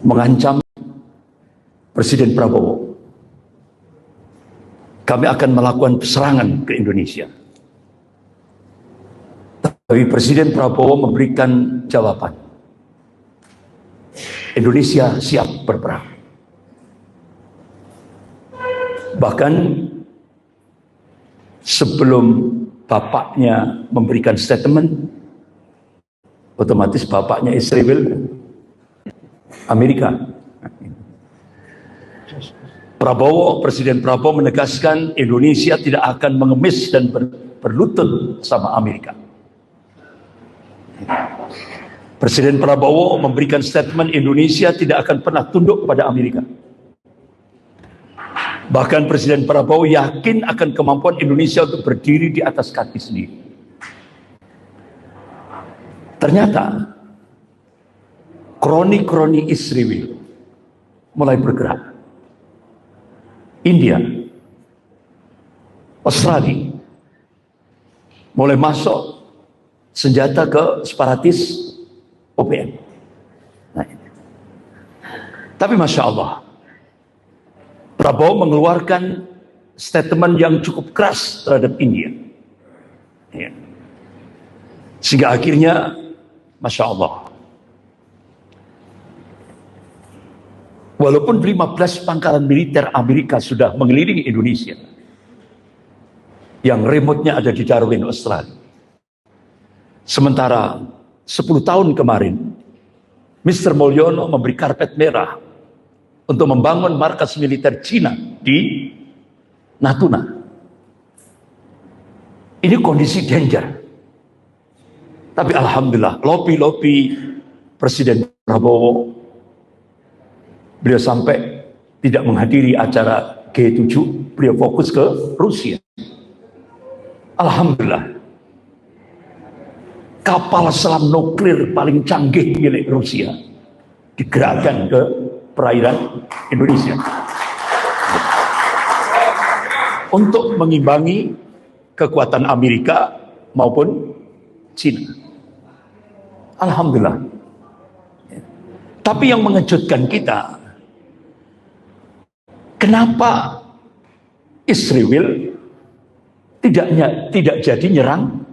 mengancam Presiden Prabowo, kami akan melakukan serangan ke Indonesia. Tapi Presiden Prabowo memberikan jawaban, Indonesia siap berperang. Bahkan sebelum bapaknya memberikan statement, otomatis bapaknya Israel, Amerika. Presiden Prabowo menegaskan Indonesia tidak akan mengemis dan berlutut sama Amerika. Presiden Prabowo memberikan statement Indonesia tidak akan pernah tunduk pada Amerika. Bahkan Presiden Prabowo yakin akan kemampuan Indonesia untuk berdiri di atas kaki sendiri. Ternyata kroni-kroni Israel mulai bergerak. India, Australia mulai masuk senjata ke separatis OPM. Nah, tapi Masya Allah, Prabowo mengeluarkan statement yang cukup keras terhadap India. Ya. Sehingga akhirnya, Masya Allah, walaupun 15 pangkalan militer Amerika sudah mengelilingi Indonesia, yang remote-nya ada di Darwin, Australia. Sementara 10 tahun kemarin, Mr. Mulyono memberi karpet merah untuk membangun markas militer Cina di Natuna. Ini kondisi danger. Tapi alhamdulillah, lobby Presiden Prabowo, beliau sampai tidak menghadiri acara G7, beliau fokus ke Rusia. Alhamdulillah, kapal selam nuklir paling canggih milik Rusia digerakkan ke perairan Indonesia untuk mengimbangi kekuatan Amerika maupun Cina. Alhamdulillah. Tapi yang mengejutkan kita, kenapa Israel tidak jadi nyerang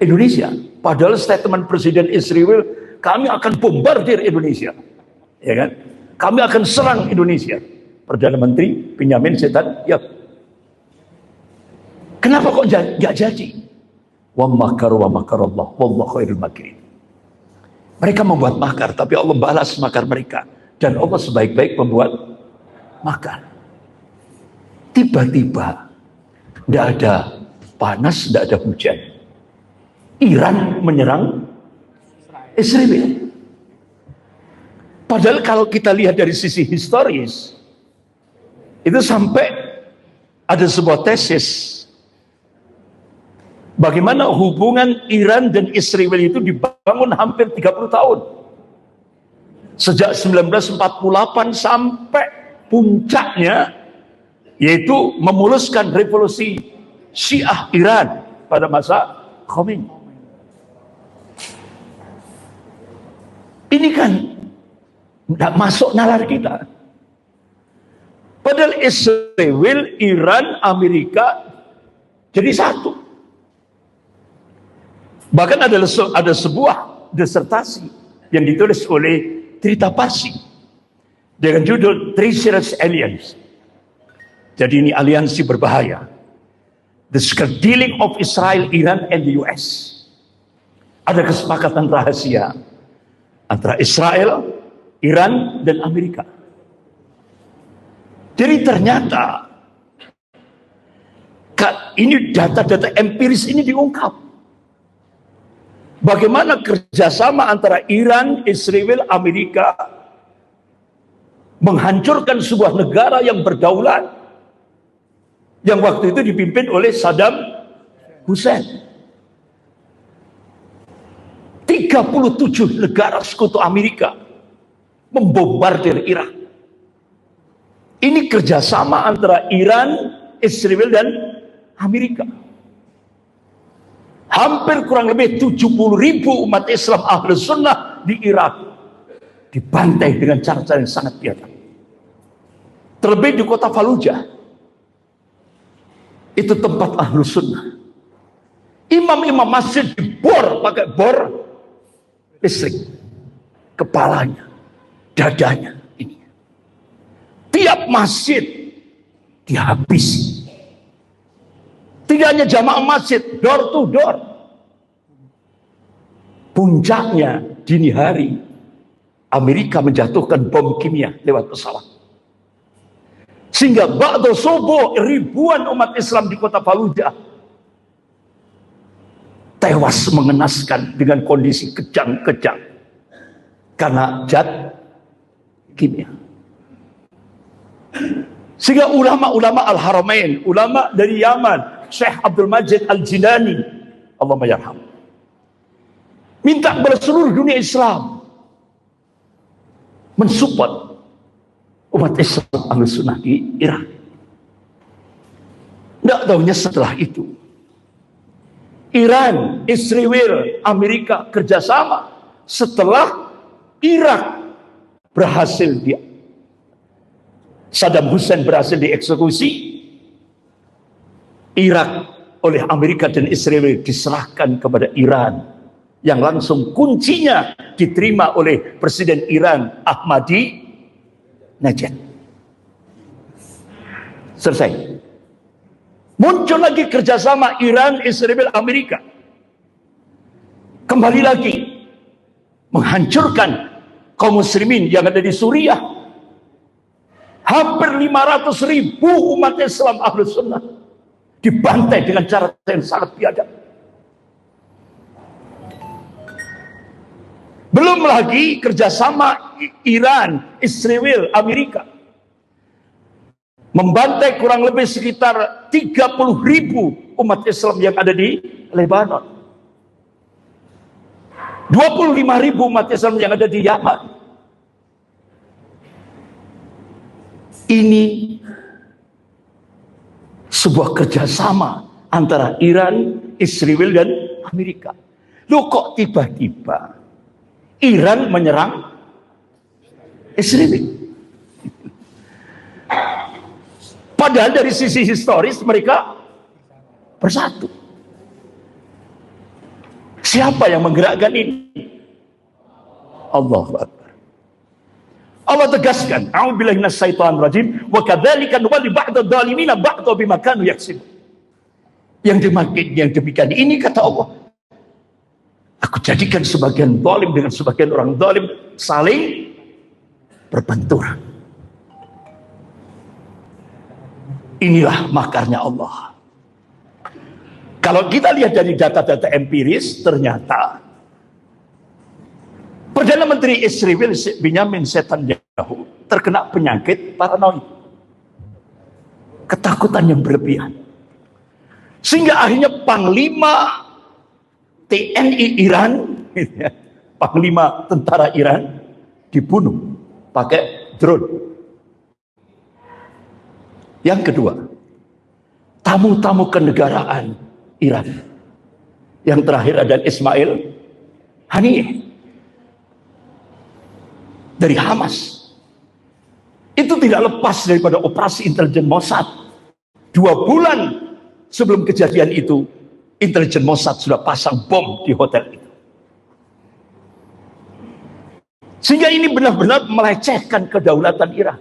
Indonesia? Padahal statement Presiden Israel, kami akan bombardir Indonesia, ya kan? Kami akan serang Indonesia. Perdana Menteri Benyamin Netanyahu. Kenapa kok nggak jadi? Wa makaru wa makarallah wallahu khairul makirin. Mereka membuat makar, tapi Allah balas makar mereka, dan Allah sebaik-baik membuat makar. Tiba-tiba tidak ada panas, tidak ada hujan, Iran menyerang Israel. Padahal kalau kita lihat dari sisi historis, itu sampai ada sebuah tesis bagaimana hubungan Iran dan Israel itu dibangun hampir 30 tahun. Sejak 1948 sampai puncaknya, yaitu memuluskan revolusi Syiah Iran pada masa Khomeini. Ini kan tidak masuk nalar kita. Padahal Israel, Iran, Amerika jadi satu. Bahkan ada sebuah disertasi yang ditulis oleh Trita Parsi dengan judul Treacherous Alliance. Jadi ini aliansi berbahaya. The scheduling of Israel, Iran, and the US. Ada kesepakatan rahasia antara Israel, Iran, dan Amerika. Jadi ternyata ini data-data empiris ini diungkap. Bagaimana kerjasama antara Iran, Israel, Amerika menghancurkan sebuah negara yang berdaulat, yang waktu itu dipimpin oleh Saddam Hussein. 37 negara sekutu Amerika membombardir Irak. Ini kerjasama antara Iran, Israel, dan Amerika. Hampir kurang lebih 70.000 umat Islam Ahlus Sunnah di Irak dibantai dengan cara-cara yang sangat biadab. Terlebih di kota Fallujah, itu tempat Ahlus Sunnah. Imam-imam masjid dibor pakai bor listrik, kepalanya, dadanya, ini. Tiap masjid dihabisi. Tidak hanya jamaah masjid, door to door. Puncaknya dini hari, Amerika menjatuhkan bom kimia lewat pesawat. Sehingga ba'da subuh ribuan umat Islam di kota Fallujah tewas mengenaskan dengan kondisi kejang-kejang karena zat kimia. Sehingga ulama-ulama Al-Haramain, ulama dari Yaman, Syekh Abdul Majid Al-Jilani, Allahumma yarham, minta kepada seluruh dunia Islam mensupport umat Islam Ahlus Sunnah di Irak. Tidak tahunya setelah itu Iran, Israel, Amerika kerjasama setelah Irak berhasil Saddam Hussein berhasil dieksekusi, Irak oleh Amerika dan Israel diserahkan kepada Iran, yang langsung kuncinya diterima oleh Presiden Iran Ahmadinejad. Selesai. Muncul lagi kerjasama Iran, Israel, Amerika. Kembali lagi menghancurkan kaum muslimin yang ada di Suriah. Hampir 500.000 umat Islam Ahlus Sunnah dibantai dengan cara yang sangat biadab. Belum lagi kerjasama Iran, Israel, Amerika membantai kurang lebih sekitar 30.000 umat Islam yang ada di Lebanon, 25.000 umat Islam yang ada di Yaman. Ini sebuah kerjasama antara Iran, Israel, dan Amerika. Loh, kok tiba-tiba Iran menyerang Israel? Padahal dari sisi historis mereka bersatu. Siapa yang menggerakkan ini? Allahu Akbar. Allah tegaskan, a'udzubillahi minasyaitonir rajim, wa kadzalika nuwalli ba'dadh dhalimina ba'dha bima kanu yaksibun. Yang demikian ini kata Allah, aku jadikan sebagian zalim dengan sebagian orang zalim saling berbenturan. Inilah makarnya Allah. Kalau kita lihat dari data-data empiris, ternyata Perdana Menteri Israel Benjamin Netanyahu terkena penyakit paranoid, ketakutan yang berlebihan, sehingga akhirnya Panglima TNI Iran, Panglima tentara Iran, dibunuh pakai drone. Yang kedua, tamu-tamu kenegaraan Iran. Yang terakhir adalah Ismail Haniyeh dari Hamas. Itu tidak lepas daripada operasi intelijen Mossad. 2 bulan sebelum kejadian itu, intelijen Mossad sudah pasang bom di hotel itu. Sehingga ini benar-benar melecehkan kedaulatan Iran.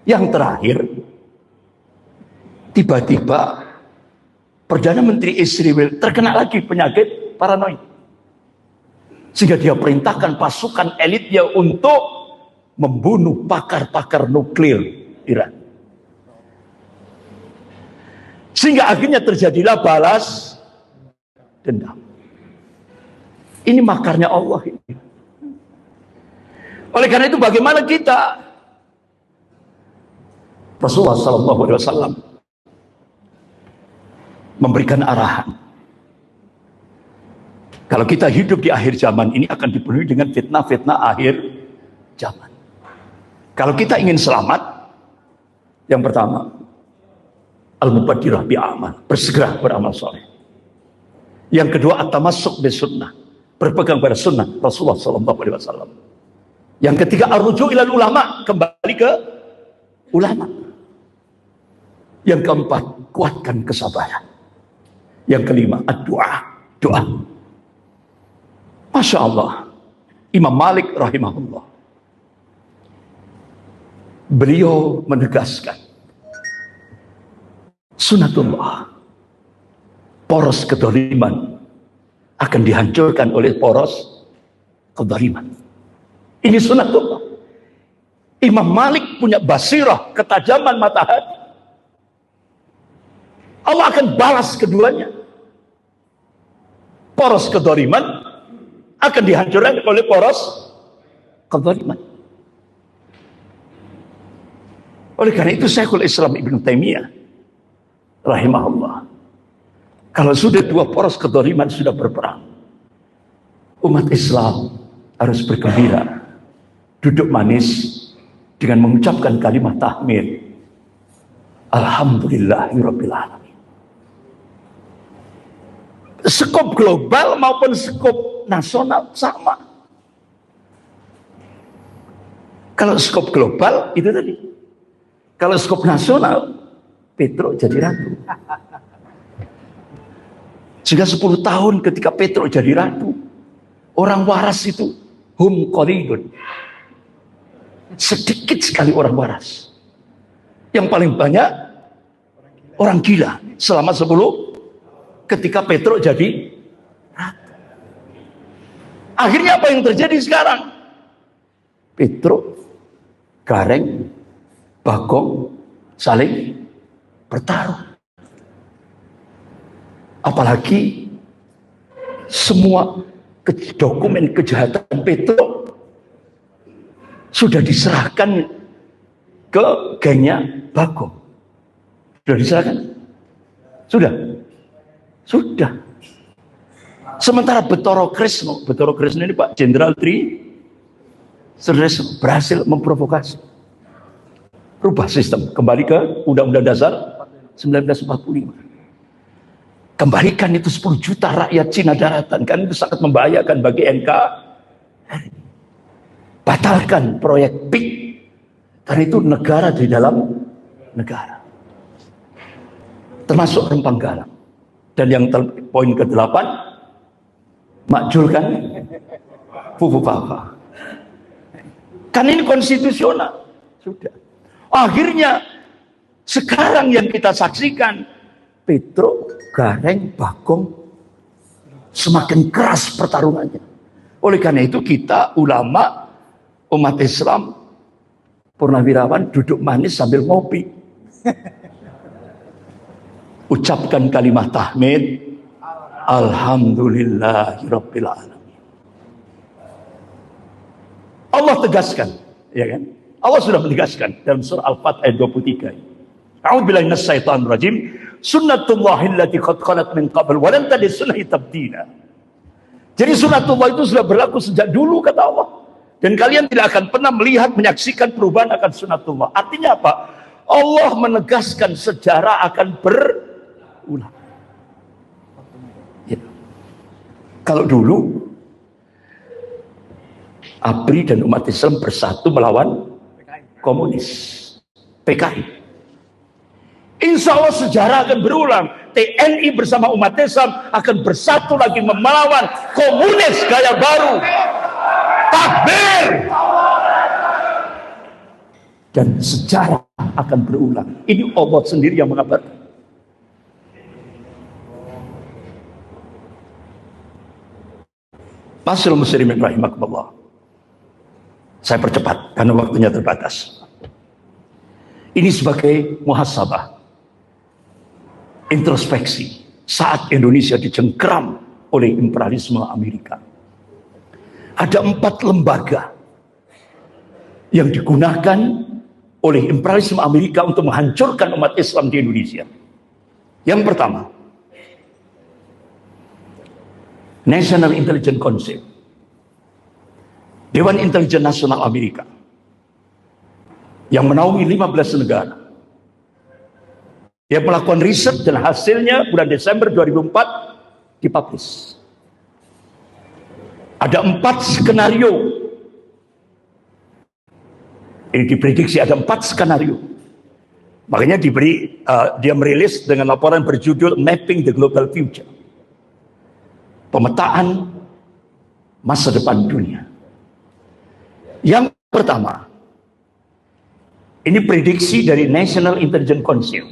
Yang terakhir, tiba-tiba Perdana Menteri Israel terkena lagi penyakit paranoid, sehingga dia perintahkan pasukan elitnya untuk membunuh pakar-pakar nuklir Iran. Sehingga akhirnya terjadilah balas dendam. Ini makarnya Allah ini. Oleh karena itu bagaimana kita? Rasulullah SAW memberikan arahan. Kalau kita hidup di akhir zaman ini akan dipenuhi dengan fitnah-fitnah akhir zaman. Kalau kita ingin selamat, yang pertama, al-mubadirah bi'amal, bersegera beramal soleh. Yang kedua, at-tamassuk bis sunnah, berpegang pada sunnah Rasulullah SAW. Yang ketiga, ar-ruju' ilal ulama, kembali ke ulama. Yang keempat, kuatkan kesabaran. Yang kelima, ad-du'a, doa. Masya Allah, Imam Malik rahimahullah, beliau menegaskan sunatullah, poros kedoliman akan dihancurkan oleh poros kedoliman. Ini sunatullah. Imam Malik punya basirah, ketajaman mata hati. Allah akan balas keduanya. Poros kedoliman akan dihancurkan oleh poros kedoliman. Oleh karena itu Syekhul Islam Ibn Taimiyah rahimahullah, kalau sudah dua poros kedoliman sudah berperang, umat Islam harus bergembira, duduk manis dengan mengucapkan kalimat tahmid, alhamdulillahirabbil alamin. Skop global maupun skop nasional sama. Kalau skop global itu tadi, kalau skop nasional Petruk jadi ratu. Sudah 10 tahun ketika Petruk jadi ratu, orang waras itu hum qalilun, sedikit sekali orang waras. Yang paling banyak orang gila selama 10 ketika Petruk jadi ratu. Akhirnya apa yang terjadi sekarang? Petruk, Gareng, Bagong saling bertaruh. Apalagi semua dokumen kejahatan Petruk sudah diserahkan ke gengnya Bagong. Sudah diserahkan? Sudah. Sementara Betoro Kresno ini Pak Jenderal Tri Sutresno berhasil memprovokasi, rubah sistem, kembali ke Undang-Undang Dasar 1945. Kembalikan itu 10 juta rakyat Cina daratan, kan itu sangat membahayakan bagi NKRI. Batalkan proyek PIK, karena itu negara di dalam negara, termasuk Rempang Galang. Dan yang poin ke-8, makjulkan Fufu Papa. Kan ini konstitusional. Sudah. Akhirnya sekarang yang kita saksikan, Petruk, Gareng, Bagong semakin keras pertarungannya. Oleh karena itu kita ulama umat Islam purnawirawan duduk manis sambil ngopi. Ucapkan kalimat tahmid, alhamdulillahirabbil alamin. Allah tegaskan, ya kan? Allah sudah menegaskan dalam surah Al-Fat ayat 23. A'udzubillahi minasyaitonir rajim. Sunnatullahi allati qad khalat min qabl wa lan tajid sunnahi tabdila. Jadi sunnatullah itu sudah berlaku sejak dulu kata Allah. Dan kalian tidak akan pernah melihat, menyaksikan perubahan akan sunnatullah. Artinya apa? Allah menegaskan sejarah akan berulang. Ya. Kalau dulu ABRI dan umat Islam bersatu melawan komunis, PKI. Insya Allah sejarah akan berulang. TNI bersama umat Islam akan bersatu lagi melawan komunis gaya baru. Takbir! Dan sejarah akan berulang. Ini Allah sendiri yang mengabarkan. Masyaallah muslimin rahimakumullah. Saya percepat karena waktunya terbatas. Ini sebagai muhasabah, introspeksi saat Indonesia dicengkeram oleh imperialisme Amerika. Ada 4 lembaga yang digunakan oleh imperialisme Amerika untuk menghancurkan umat Islam di Indonesia. Yang pertama, National Intelligence Council, Dewan Intelijen Nasional Amerika, yang menaungi 15 negara. Dia melakukan riset dan hasilnya bulan Desember 2004 dipublish. Ada 4 skenario Ini diprediksi ada 4 skenario. Makanya dia merilis dengan laporan berjudul Mapping the Global Future. Pemetaan masa depan dunia. Yang pertama, ini prediksi dari National Intelligence Council.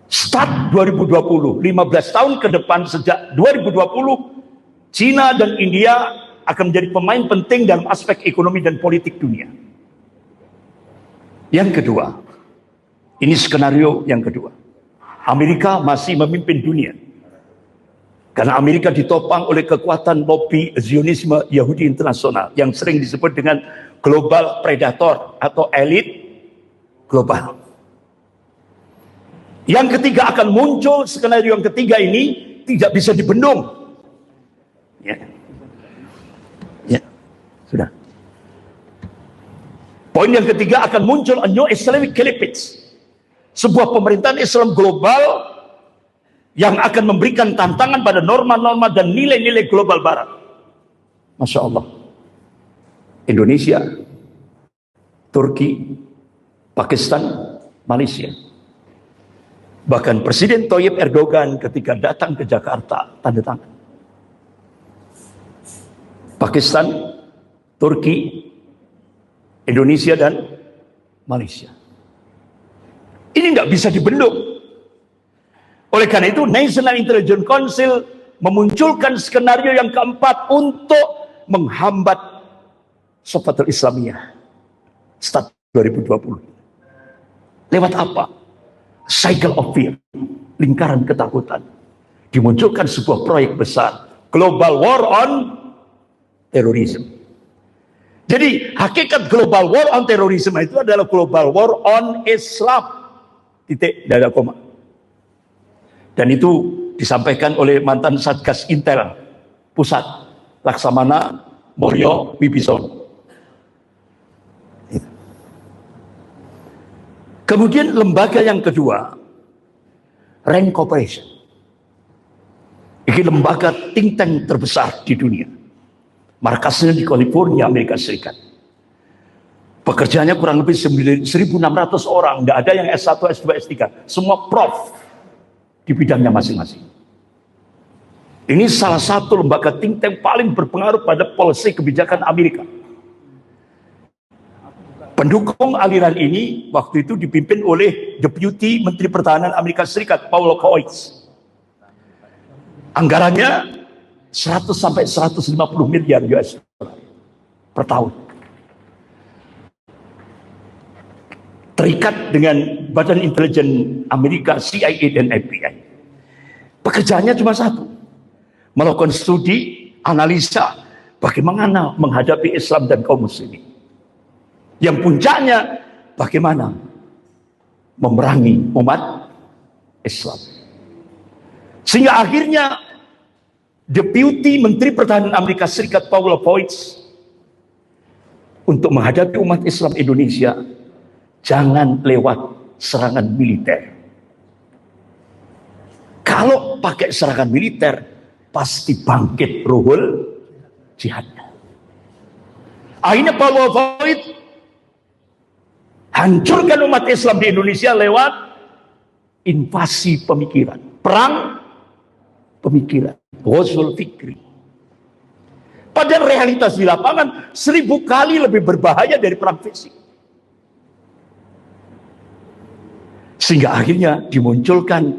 Start 2020, 15 tahun ke depan sejak 2020, Cina dan India akan menjadi pemain penting dalam aspek ekonomi dan politik dunia. Yang kedua, ini skenario yang kedua. Amerika masih memimpin dunia. Karena Amerika ditopang oleh kekuatan lobby Zionisme Yahudi internasional yang sering disebut dengan global predator atau elit global. Yang ketiga akan muncul, skenario yang ketiga ini tidak bisa dibendung. Ya. Sudah. Poin yang ketiga akan muncul a new Islamic Caliphate. Sebuah pemerintahan Islam global yang akan memberikan tantangan pada norma-norma dan nilai-nilai global barat. Masya Allah. Indonesia, Turki, Pakistan, Malaysia. Bahkan Presiden Thayyip Erdogan ketika datang ke Jakarta, tanda tangan. Pakistan, Turki, Indonesia, dan Malaysia. Ini nggak bisa dibendung. Oleh karena itu, National Intelligence Council memunculkan skenario yang keempat untuk menghambat Safatul Islamiyah start 2020. Lewat apa? Cycle of fear, lingkaran ketakutan. Dimunculkan sebuah proyek besar, Global War on Terrorism. Jadi hakikat Global War on Terrorism itu adalah Global War on Islam. Titik, tidak ada koma. Dan itu disampaikan oleh mantan Satgas Intel Pusat, Laksamana Mulyo Wibisono. Kemudian lembaga yang kedua, Rand Corporation. Ini lembaga think tank terbesar di dunia. Markasnya di California, Amerika Serikat. Pekerjaannya kurang lebih 1.600 orang. Tidak ada yang S1, S2, S3. Semua prof di bidangnya masing-masing. Ini salah satu lembaga think tank paling berpengaruh pada policy kebijakan Amerika. Pendukung aliran ini waktu itu dipimpin oleh Deputi Menteri Pertahanan Amerika Serikat, Paul Coates. Anggarannya 100 sampai 150 miliar US per tahun. Terikat dengan Badan Intelijen Amerika, CIA dan FBI. Pekerjaannya cuma satu, melakukan studi, analisa bagaimana menghadapi Islam dan kaum muslimin. Yang puncaknya bagaimana memerangi umat Islam. Sehingga akhirnya Deputi Menteri Pertahanan Amerika Serikat Paul Coates untuk menghadapi umat Islam Indonesia, jangan lewat serangan militer. Kalau pakai serangan militer, pasti bangkit ruhul jihad. Akhirnya Paul Coates hancurkan umat Islam di Indonesia lewat invasi pemikiran, perang pemikiran, Ghazwul Fikri. Padahal realitas di lapangan 1000 kali lebih berbahaya dari perang fisik. Sehingga akhirnya dimunculkan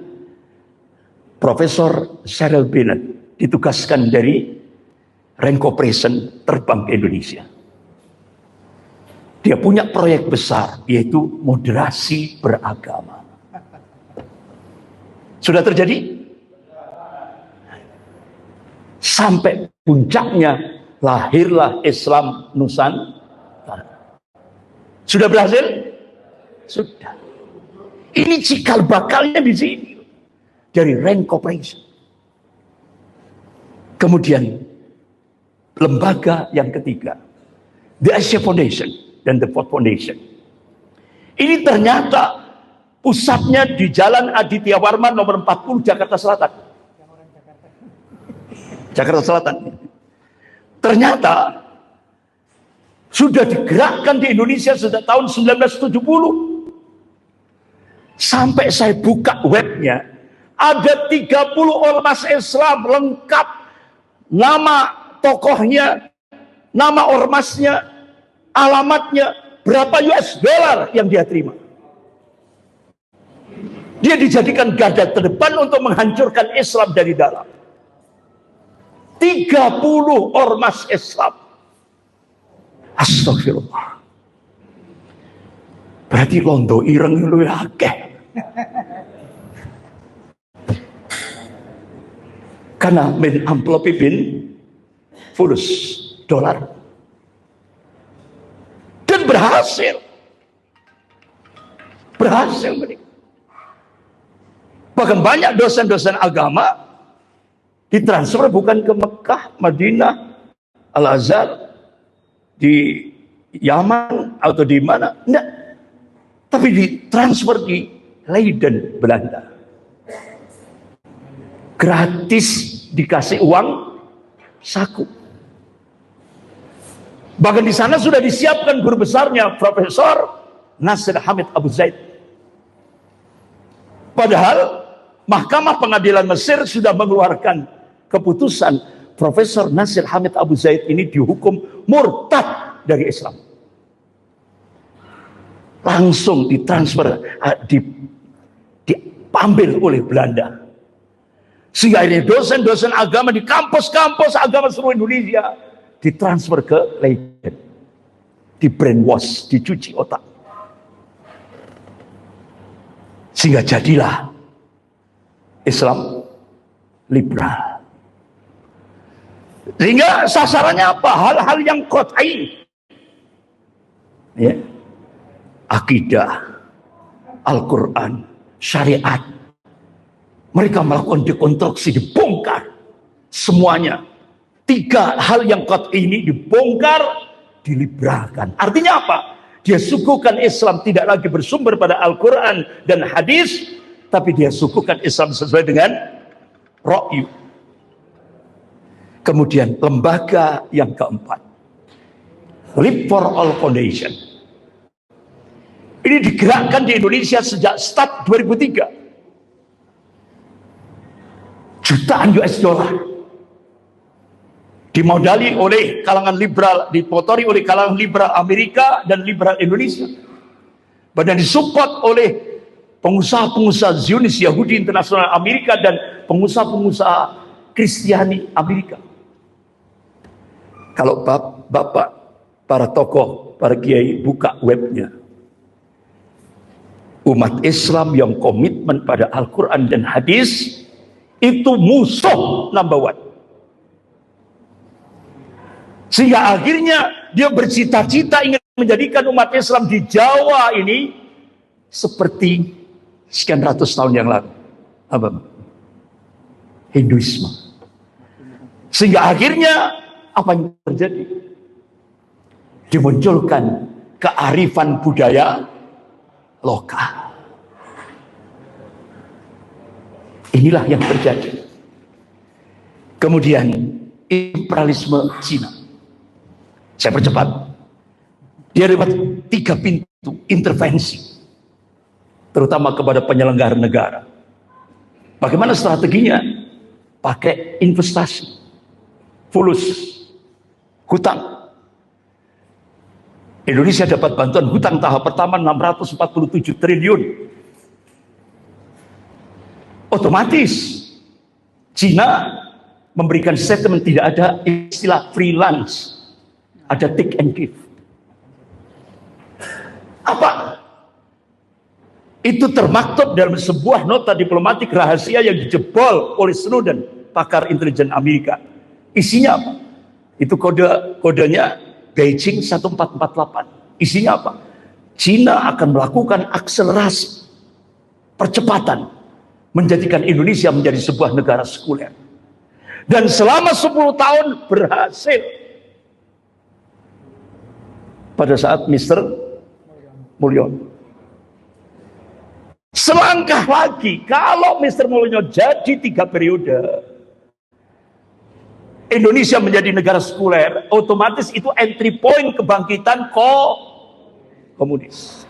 Profesor Cheryl Bennett, ditugaskan dari Rand Corporation terbang ke Indonesia. Dia punya proyek besar, yaitu moderasi beragama. Sudah terjadi? Sampai puncaknya lahirlah Islam Nusantara. Sudah berhasil? Sudah. Ini cikal bakalnya di sini. Dari Rand Corporation. Kemudian lembaga yang ketiga, The Asia Foundation dan The Ford Foundation. Ini ternyata pusatnya di Jalan Aditya Warman nomor 40 Jakarta Selatan. Jakarta Selatan. Ternyata sudah digerakkan di Indonesia sejak tahun 1970. Sampai saya buka webnya, ada 30 ormas Islam lengkap, nama tokohnya, nama ormasnya, alamatnya, berapa US dollar yang dia terima. Dia dijadikan garda terdepan untuk menghancurkan Islam dari dalam. 30 ormas Islam. Astagfirullah. Berarti londo ireng lu akeh. Karena men amplop bin fulus dolar. Dan berhasil. Berhasil mereka. Bahkan banyak dosen-dosen agama ditransfer bukan ke Mekah, Madinah, Al-Azhar, di Yaman atau di mana, enggak, tapi ditransfer di Leiden, Belanda. Gratis dikasih uang saku. Bahkan di sana sudah disiapkan guru besarnya Profesor Nasir Hamid Abu Zaid. Padahal Mahkamah Pengadilan Mesir sudah mengeluarkan keputusan Profesor Nasir Hamid Abu Zaid ini dihukum murtad dari Islam. Langsung ditransfer, diambil oleh Belanda. Sehingga ini dosen-dosen agama di kampus-kampus agama seluruh Indonesia ditransfer ke Leiden. Di brainwash, dicuci otak. Sehingga jadilah Islam liberal. Sehingga sasarannya apa? Hal-hal yang qat'i. Ya. Akidah, Al-Quran, syariat. Mereka melakukan dekonstruksi, dibongkar semuanya. 3 hal yang qat'i ini dibongkar, diliberalkan. Artinya apa? Dia suguhkan Islam tidak lagi bersumber pada Al-Quran dan hadis, tapi dia suguhkan Islam sesuai dengan ra'yu. Kemudian lembaga yang keempat, Live for All Foundation. Ini digerakkan di Indonesia sejak start 2003. Jutaan US dollar. Dimodali oleh kalangan liberal, dimotori oleh kalangan liberal Amerika dan liberal Indonesia. Dan disupport oleh pengusaha-pengusaha Zionis Yahudi Internasional Amerika dan pengusaha-pengusaha Kristiani Amerika. Kalau bapak, para tokoh, para kiai buka webnya, umat Islam yang komitmen pada Al-Quran dan hadis itu musuh number 1. Sehingga akhirnya dia bercita-cita ingin menjadikan umat Islam di Jawa ini seperti sekian ratus tahun yang lalu. Apa? Hinduisme. Sehingga akhirnya apa yang terjadi? Dimunculkan kearifan budaya lokal. Inilah yang terjadi. Kemudian imperialisme Cina. Saya percepat. Dia dapat 3 pintu intervensi, terutama kepada penyelenggara negara. Bagaimana strateginya? Pakai investasi, fulus, hutang. Indonesia dapat bantuan hutang tahap pertama 647 triliun. Otomatis Cina memberikan statement tidak ada istilah freelance, ada take and give. Apa? Itu termaktub dalam sebuah nota diplomatik rahasia yang dijebol oleh Snowden, pakar intelijen Amerika. Isinya apa? Itu kodenya Beijing 1448. Isinya apa? Cina akan melakukan akselerasi, percepatan, menjadikan Indonesia menjadi sebuah negara sekuler. Dan selama 10 tahun berhasil. Pada saat Mr. Mulyono. Selangkah lagi, kalau Mr. Mulyono jadi 3 periode, Indonesia menjadi negara sekuler, otomatis itu entry point kebangkitan komunis.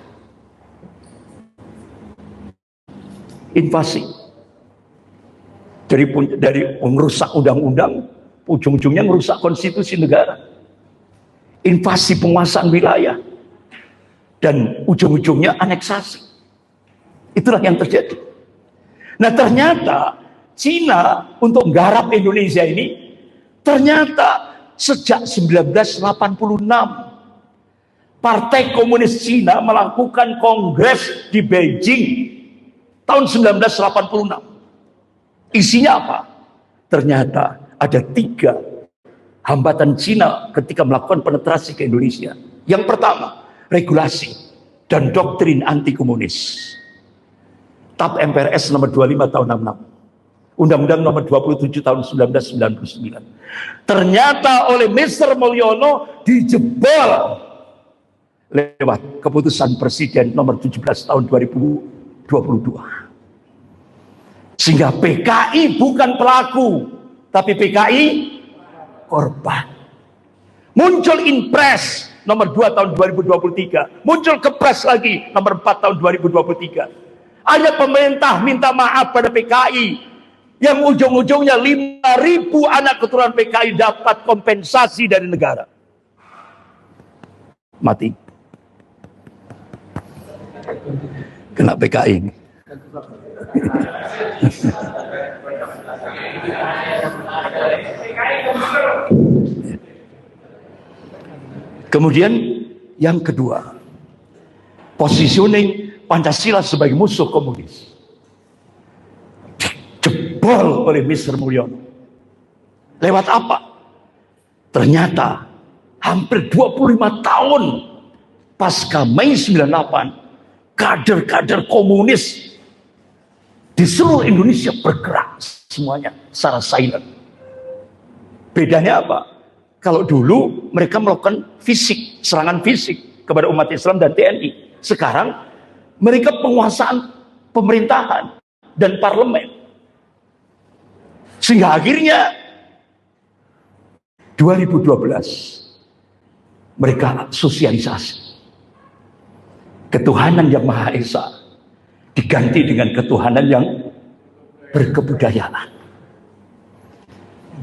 Invasi dari merusak undang-undang, ujung-ujungnya merusak konstitusi negara, invasi penguasaan wilayah, dan ujung-ujungnya aneksasi. Itulah yang terjadi. Nah, ternyata Cina untuk menggarap Indonesia ini, ternyata sejak 1986 Partai Komunis Cina melakukan kongres di Beijing tahun 1986. Isinya apa? Ternyata ada 3 hambatan Cina ketika melakukan penetrasi ke Indonesia. Yang pertama, regulasi dan doktrin anti komunis. TAP MPRS nomor 25 tahun 66. Undang-Undang nomor 27 tahun 1999. Ternyata oleh Mr. Mulyono dijebol lewat keputusan Presiden nomor 17 tahun 2022. Sehingga PKI bukan pelaku, tapi PKI korban. Muncul Inpres nomor 2 tahun 2023, muncul Kepres lagi nomor 4 tahun 2023. Ada pemerintah minta maaf pada PKI, yang ujung-ujungnya 5.000 anak keturunan PKI dapat kompensasi dari negara. Mati. Kena PKI ini. Kemudian yang kedua, positioning Pancasila sebagai musuh komunis dijebol oleh Mr. Mulyono. Lewat apa? Ternyata hampir 25 tahun pasca Mei 98, kader-kader komunis di seluruh Indonesia bergerak semuanya secara silent. Bedanya apa? Kalau dulu mereka melakukan fisik, serangan fisik kepada umat Islam dan TNI. Sekarang mereka penguasaan pemerintahan dan parlemen. Sehingga akhirnya 2012 mereka sosialisasi. Ketuhanan yang Maha Esa diganti dengan ketuhanan yang berkebudayaan.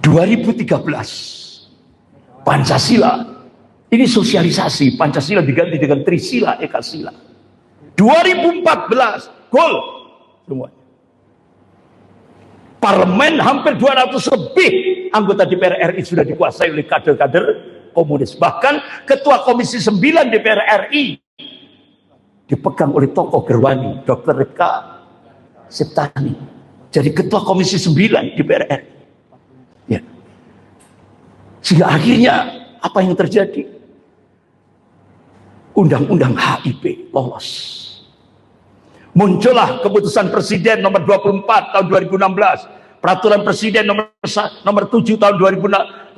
2013 Pancasila, ini sosialisasi. Pancasila diganti dengan Trisila, Ekasila. 2014 gol semua. Parlemen hampir 200 lebih anggota DPR RI sudah dikuasai oleh kader-kader komunis. Bahkan Ketua Komisi 9 DPR RI dipegang oleh tokoh Gerwani, Dr. Ripka Septani. Jadi Ketua Komisi 9 DPR RI. Ya. Sehingga akhirnya apa yang terjadi? Undang-undang HIP lolos. Muncullah keputusan Presiden nomor 24 tahun 2016, Peraturan Presiden nomor 7 tahun 2018,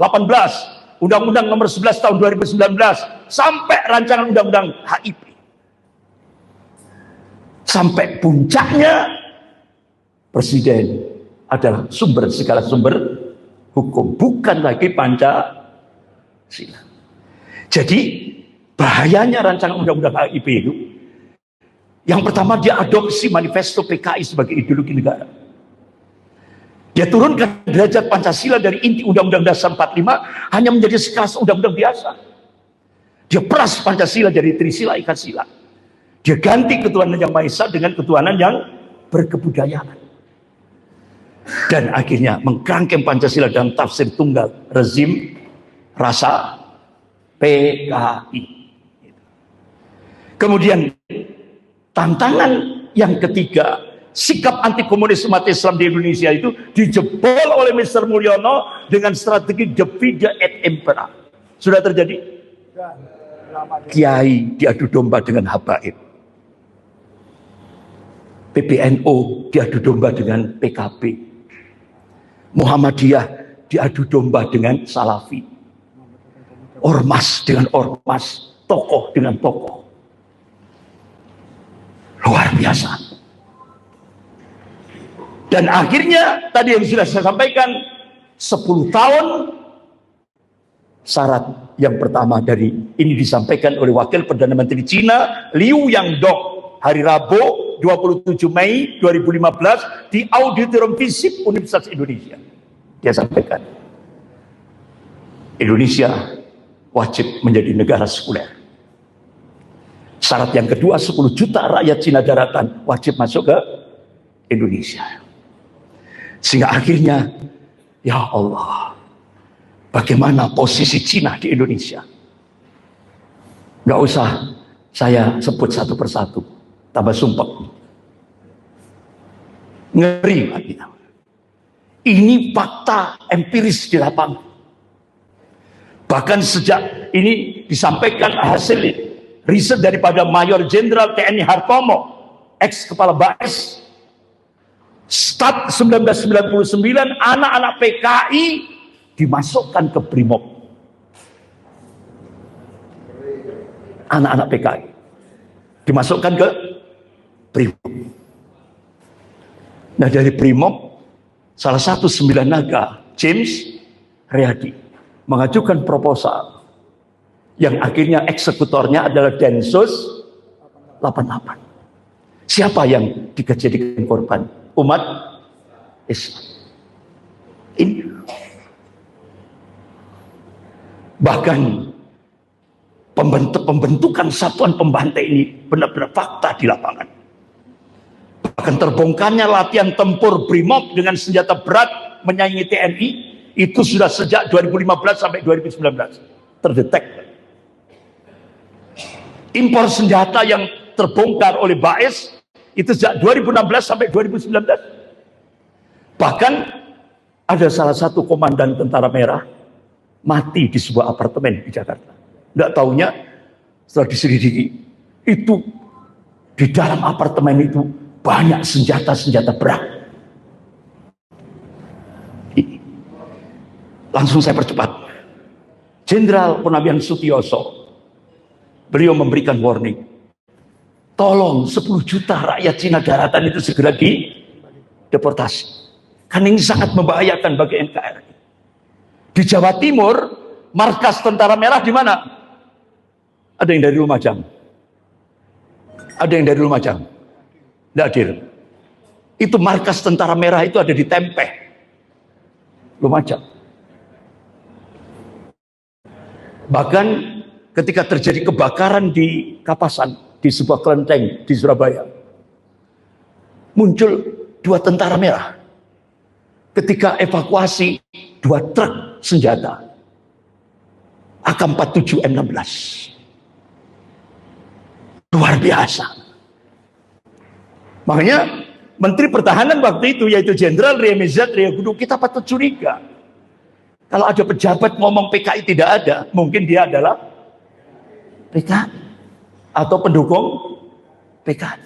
Undang-Undang nomor 11 tahun 2019, sampai rancangan Undang-Undang HIP. Sampai puncaknya Presiden adalah sumber segala sumber hukum, bukan lagi Pancasila. Jadi bahayanya rancangan Undang-Undang HIP itu, yang pertama dia adopsi manifesto PKI sebagai ideologi negara. Dia turunkan derajat Pancasila dari inti Undang-Undang Dasar 45 hanya menjadi sekelas undang-undang biasa. Dia peras Pancasila dari Trisila, Ekasila. Dia ganti ketuhanan yang Maha Esa dengan ketuhanan yang berkebudayaan. Dan akhirnya mengkerangkeng Pancasila dalam tafsir tunggal rezim rasa PKI. Kemudian tantangan yang ketiga, sikap anti komunis umat Islam di Indonesia itu dijebol oleh Mr. Mulyono dengan strategi divide et impera. Sudah terjadi? Kiai diadu domba dengan habaib. PBNU diadu domba dengan PKB. Muhammadiyah diadu domba dengan Salafi. Ormas dengan ormas, tokoh dengan tokoh. Luar biasa. Dan akhirnya tadi yang sudah saya sampaikan, 10 tahun Syarat yang pertama dari ini disampaikan oleh Wakil Perdana Menteri Cina Liu Yangdong hari Rabu 27 Mei 2015 di Auditorium FISIP Universitas Indonesia. Dia sampaikan, Indonesia wajib menjadi negara sekuler. Syarat yang kedua, 10 juta rakyat Cina daratan wajib masuk ke Indonesia. Sehingga akhirnya, ya Allah, bagaimana posisi Cina di Indonesia? Nggak usah saya sebut satu persatu, tambah sumpah. Ngeri lagi. Ini fakta empiris di lapangan. Bahkan sejak ini disampaikan hasil riset daripada Mayor Jenderal TNI Hartomo, ex Kepala BAS, start 1999 anak-anak PKI dimasukkan ke Brimob. Anak-anak PKI dimasukkan ke Brimob. Nah, dari Brimob, salah satu 9 naga, James Riyadi, mengajukan proposal yang akhirnya eksekutornya adalah Densus 88. Siapa yang dijadikan korban? Umat Islam. Ini bahkan pembentukan satuan pembantai ini benar-benar fakta di lapangan. Bahkan terbongkarnya latihan tempur Brimob dengan senjata berat menyaingi TNI itu sudah sejak 2015 sampai 2019 terdetek. Impor senjata yang terbongkar oleh BAS itu sejak 2016 sampai 2019. Bahkan ada salah satu komandan tentara merah mati di sebuah apartemen di Jakarta. Tidak taunya setelah diselidiki itu di dalam apartemen itu banyak senjata-senjata berat. Langsung saya percepat. Jenderal Purnawian Sutioso, beliau memberikan warning. Tolong 10 juta rakyat Cina daratan itu segera dideportasi. Karena ini sangat membahayakan bagi NKRI. Di Jawa Timur, markas tentara merah di mana? Ada yang dari Lumajang. Ada yang dari Lumajang. Tidak hadir. Itu markas tentara merah itu ada di Tempeh, Lumajang. Bahkan ketika terjadi kebakaran di Kapasan, di sebuah kelenteng di Surabaya, muncul 2 tentara merah. Ketika evakuasi 2 truk senjata AK-47 M16. Luar biasa. Makanya Menteri Pertahanan waktu itu yaitu Jenderal Riamizat Riyakudu, kita patut curiga. Kalau ada pejabat ngomong PKI tidak ada, mungkin dia adalah PKI atau pendukung PKI.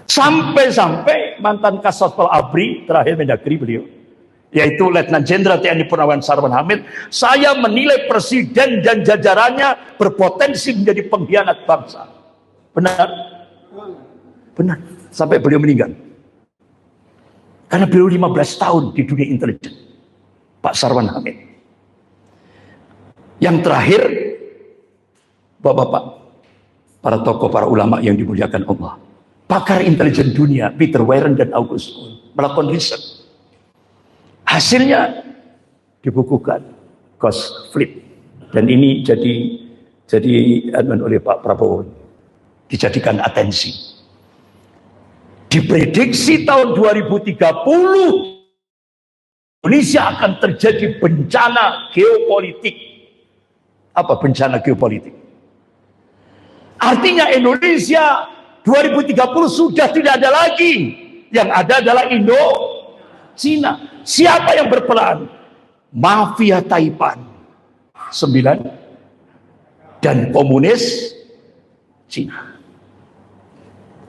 Sampai-sampai mantan Kasatpol ABRI, terakhir Mendagri beliau, yaitu Letnan Jenderal TNI Purnawan Sarwan Hamid, saya menilai presiden dan jajarannya berpotensi menjadi pengkhianat bangsa. Benar? Benar. Sampai beliau meninggal. Karena beliau 15 tahun di dunia intelijen. Pak Sarwan Hamid. Yang terakhir, Bapak-bapak, para tokoh, para ulama yang dimuliakan Allah. Pakar intelijen dunia, Peter Warren dan August Kuhn, melakukan riset. Hasilnya dibukukan, Ghost Fleet. Dan ini jadi oleh Pak Prabowo, dijadikan atensi. Diprediksi tahun 2030 Indonesia akan terjadi bencana geopolitik. Apa bencana geopolitik? Artinya Indonesia 2030 sudah tidak ada lagi. Yang ada adalah Indo-Cina. Siapa yang berperan? Mafia Taipan 9 dan komunis Cina.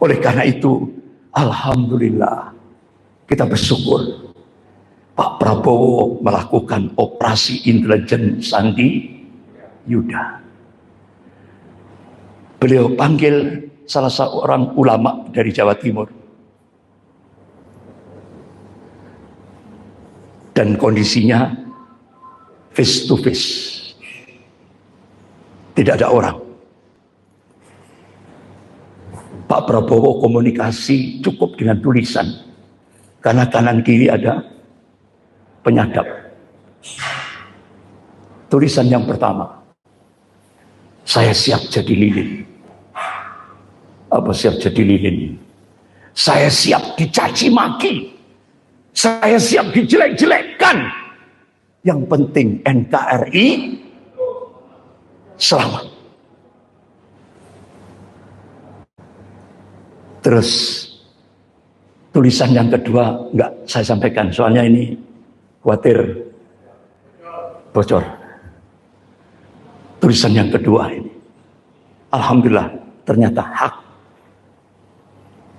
Oleh karena itu, alhamdulillah, kita bersyukur Pak Prabowo melakukan operasi intelijen Sandi Yuda. Beliau panggil salah seorang ulama dari Jawa Timur. Dan kondisinya face to face. Tidak ada orang. Pak Prabowo komunikasi cukup dengan tulisan. Karena kanan kiri ada penyadap. Tulisan yang pertama, saya siap jadi lilin. Apa siap jadi lilin? Saya siap dicaci maki. Saya siap dijelek-jelekkan. Yang penting NKRI selamat. Terus tulisan yang kedua enggak saya sampaikan, soalnya ini khawatir bocor. Tulisan yang kedua ini, alhamdulillah ternyata hak.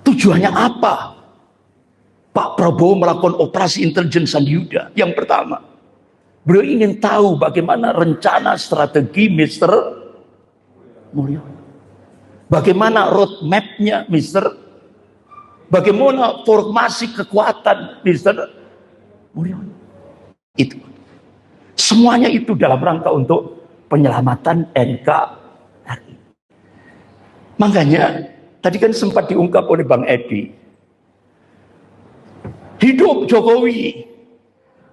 Tujuannya apa? Pak Prabowo melakukan operasi intelijen Sandi Yuda. Yang pertama, beliau ingin tahu bagaimana rencana strategi Mr. Mulyono. Bagaimana roadmap-nya Mr. Bagaimana formasi kekuatan Mr. Mulyono. Itu. Semuanya itu dalam rangka untuk penyelamatan NKRI. Makanya tadi kan sempat diungkap oleh Bang Edi. Hidup Jokowi.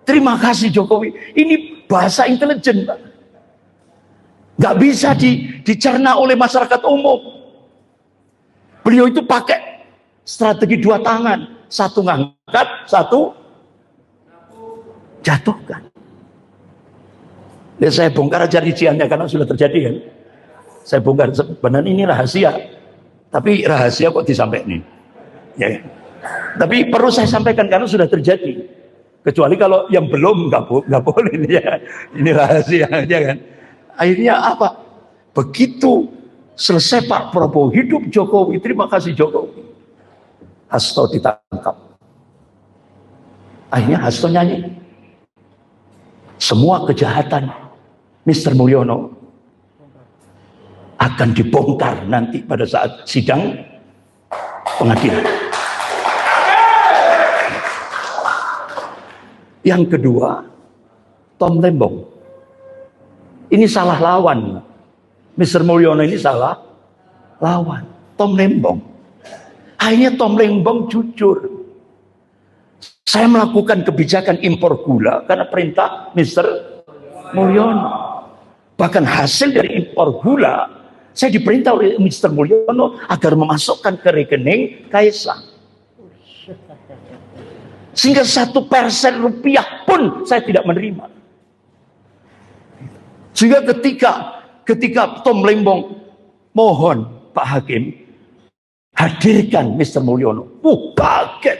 Terima kasih Jokowi. Ini bahasa intelijen, Pak. Gak bisa dicerna oleh masyarakat umum. Beliau itu pakai strategi dua tangan. Satu ngangkat, satu jatuhkan. Ya, saya bongkar aja rinciannya karena sudah terjadi kan. Saya bongkar, sebenarnya ini rahasia. Tapi rahasia kok disampaikan. Ya. Tapi perlu saya sampaikan karena sudah terjadi. Kecuali kalau yang belum nggak boleh ya. Ini rahasia aja kan. Akhirnya apa? Begitu selesai Pak Prabowo, hidup Jokowi, terima kasih Jokowi. Hasto ditangkap. Akhirnya Hasto nyanyi. Semua kejahatan Mr. Mulyono akan dibongkar nanti pada saat sidang pengadilan. Yang kedua, Tom Lembong. Ini salah lawan. Mr. Mulyono ini salah lawan. Tom Lembong. Akhirnya Tom Lembong jujur. Saya melakukan kebijakan impor gula karena perintah Mr. Mulyono. Bahkan hasil dari impor gula, saya diperintah oleh Mr. Mulyono agar memasukkan ke rekening Kaisang. Sehingga 1% rupiah pun saya tidak menerima. Sehingga ketika Tom Lembong mohon Pak Hakim hadirkan Mr. Mulyono, kaget.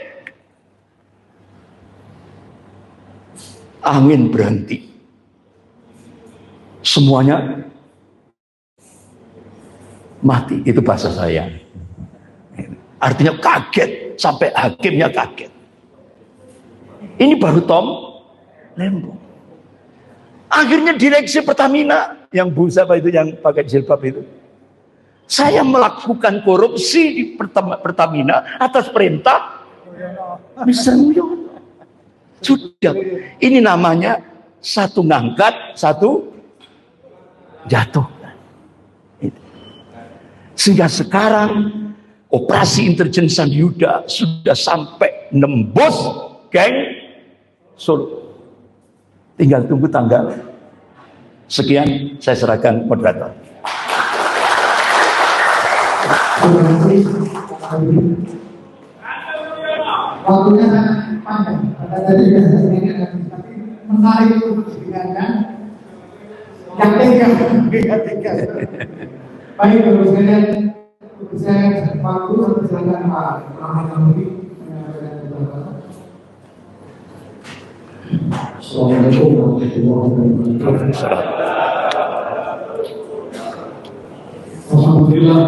Angin berhenti. Semuanya mati. Itu bahasa saya. Artinya kaget. Sampai hakimnya kaget. Ini baru Tom Lembong. Akhirnya direksi Pertamina, yang Bu siapa itu yang pakai jilbab itu. Saya melakukan korupsi di Pertamina atas perintah Mr. Mulyono. Sudah, ini namanya satu ngangkat, satu jatuh. Sehingga sekarang operasi intelijen Sandi Yuda sudah sampai nembus geng Solo. Tinggal tunggu tanggal. Sekian, saya serahkan moderator. Waktunya panjang, tadi menarik untuk didengarkan. Yang tiga. Baik, Bapak sekalian, saya waktu silakan Pak Rahmat Kamudi. Assalamualaikum warahmatullahi wabarakatuh. Alhamdulillah.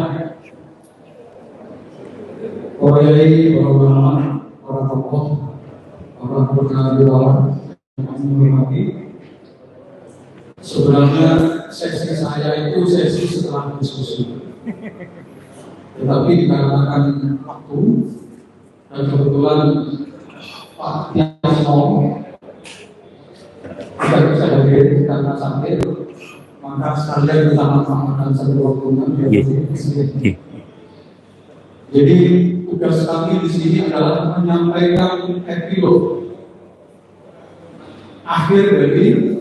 Para yai, para ulama, para tokoh, para purnawirawan yang kami hormati. Sebenarnya sesi saya itu sesi setelah diskusi, tetapi dikarenakan waktu dan kebetulan Pak Tiasno tidak bisa hadir hadir karena sakit, maka sekalian kita manfaatkan satu waktunya. Jadi tugas kami di sini adalah menyampaikan epilog akhir dari